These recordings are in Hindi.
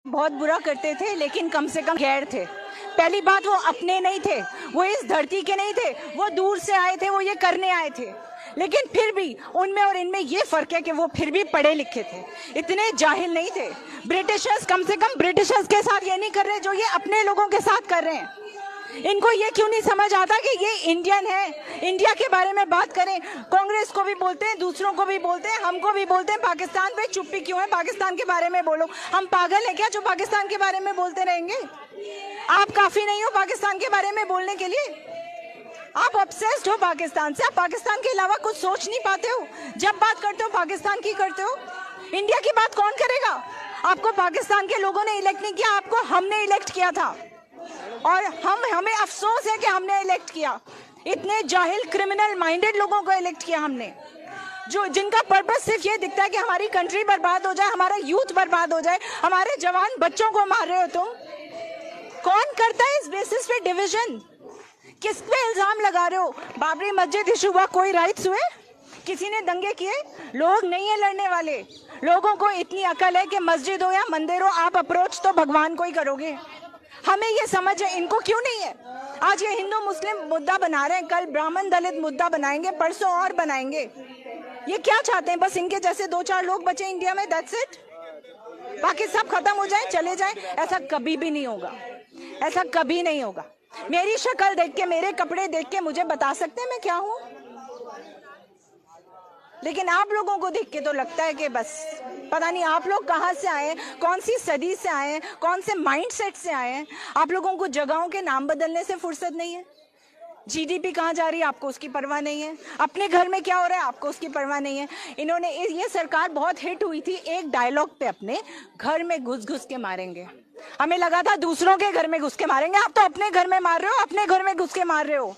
बहुत बुरा करते थे, लेकिन कम से कम गैर थे। पहली बात, वो अपने नहीं थे, वो इस धरती के नहीं थे, वो दूर से आए थे, वो ये करने आए थे। लेकिन फिर भी उनमें और इनमें ये फर्क है कि वो फिर भी पढ़े लिखे थे, इतने जाहिल नहीं थे। ब्रिटिशर्स कम से कम ब्रिटिशर्स के साथ ये नहीं कर रहे जो ये अपने लोगों के साथ कर रहे हैं। इनको ये क्यों नहीं समझ आता कि ये इंडियन है, इंडिया के बारे में बात करें। कांग्रेस को भी बोलते हैं, दूसरों को भी बोलते हैं, हमको भी बोलते हैं पाकिस्तान पे चुप्पी क्यों है, पाकिस्तान के बारे में बोलो। हम पागल हैं क्या जो पाकिस्तान के बारे में बोलते रहेंगे? आप काफी नहीं हो पाकिस्तान के बारे में बोलने के लिए? आप ऑब्सेस्ड हो पाकिस्तान से, आप पाकिस्तान के अलावा कुछ सोच नहीं पाते हो। जब बात करते हो पाकिस्तान की करते हो। इंडिया की बात कौन करेगा? आपको पाकिस्तान के लोगों ने इलेक्ट नहीं किया, आपको हमने इलेक्ट किया था। और हमें अफसोस है कि हमने इलेक्ट किया। इतने जाहिल क्रिमिनल माइंडेड लोगों को इलेक्ट किया हमने, जो जिनका पर्पस सिर्फ ये दिखता है कि हमारी कंट्री बर्बाद हो जाए, हमारा यूथ बर्बाद हो जाए, हमारे जवान बच्चों को मार रहे हो तुम। कौन करता है इस बेसिस पे डिवीजन? किस पे इल्जाम लगा रहे हो? बाबरी मस्जिद इशू हुआ, कोई राइट्स हुए? किसी ने दंगे किए? लोग नहीं है लड़ने वाले। लोगों को इतनी अकल है कि मस्जिद हो या मंदिर हो, आप अप्रोच तो भगवान को ही करोगे। हमें ये समझ है, इनको क्यों नहीं है? आज ये हिंदू मुस्लिम मुद्दा बना रहे हैं, कल ब्राह्मण दलित मुद्दा बनाएंगे, परसों और बनाएंगे। ये क्या चाहते हैं? बस इनके जैसे 2-4 लोग बचे इंडिया में, दैट्स इट। बाकी सब खत्म हो जाए, चले जाए। ऐसा कभी भी नहीं होगा, ऐसा कभी नहीं होगा। मेरी शक्ल देख के, मेरे कपड़े देख के मुझे बता सकते हैं मैं क्या हूं? लेकिन आप लोगों को देख के तो लगता है कि बस पता नहीं आप लोग कहाँ से आए, कौन सी सदी से आए, कौन से माइंडसेट से आए हैं। आप लोगों को जगहों के नाम बदलने से फुर्सत नहीं है। जीडीपी कहाँ जा रही है आपको उसकी परवाह नहीं है। अपने घर में क्या हो रहा है आपको उसकी परवाह नहीं है। इन्होंने, ये सरकार बहुत हिट हुई थी एक डायलॉग पे, अपने घर में घुस घुस के मारेंगे। हमें लगा था दूसरों के घर में घुस के मारेंगे, आप तो अपने घर में मार रहे हो, अपने घर में घुस के मार रहे हो।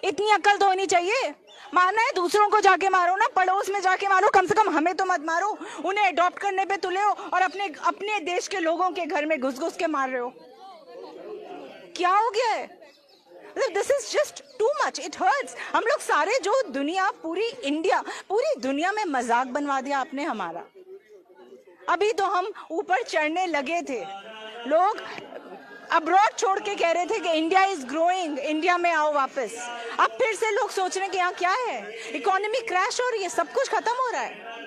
इतनी अकल तो होनी चाहिए। मारना है दूसरों को जाके मारो ना, पड़ोस में जाके मारो, कम से कम हमें तो मत मारो। उन्हें अडॉप्ट करने पे तुले हो और अपने देश के लोगों के घर में घुस घुस के मार रहे हो। क्या हो गया है? This is just too much, it hurts. हम लोग सारे, जो दुनिया, पूरी इंडिया, पूरी दुनिया में मजाक बनवा दिया आपने हमारा। अभी तो हम ऊपर चढ़ने लगे थे, लोग अब्रॉड छोड़ के कह रहे थे कि इंडिया इज ग्रोइंग, इंडिया में आओ वापस। अब फिर से लोग सोच रहे हैं कि यहाँ क्या है, इकोनॉमी क्रैश हो रही है, सब कुछ खत्म हो रहा है।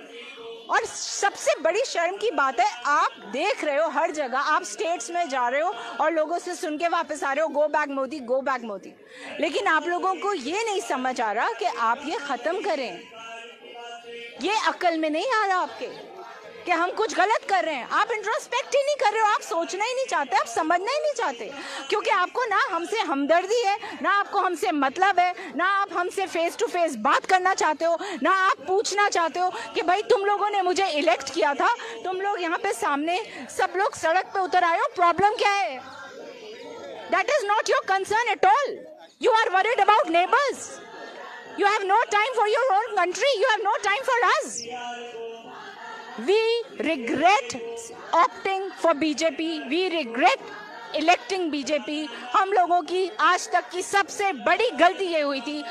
और सबसे बड़ी शर्म की बात है, आप देख रहे हो हर जगह, आप स्टेट्स में जा रहे हो और लोगों से सुन के वापस आ रहे हो, go back Modi, go back Modi. लेकिन आप लोगों को ये नहीं समझ आ रहा कि आप ये खत्म करें। ये अकल में नहीं आ रहा आपके कि हम कुछ गलत कर रहे हैं। आप इंट्रोस्पेक्ट ही नहीं कर रहे हो, आप सोचना ही नहीं चाहते, आप समझना ही नहीं चाहते। क्योंकि आपको ना हमसे हमदर्दी है, ना आपको हमसे मतलब है, ना आप हमसे फेस टू फेस बात करना चाहते हो, ना आप पूछना चाहते हो कि भाई तुम लोगों ने मुझे इलेक्ट किया था, तुम लोग यहाँ पे सामने सब लोग सड़क पे उतर आए हो, प्रॉब्लम क्या है? That is not your concern at all. You are worried about neighbours. You have no time for your own country, you have no time for us. We regret opting for BJP. We regret electing BJP. हम लोगों की आज तक की सबसे बड़ी गलती ये हुई थी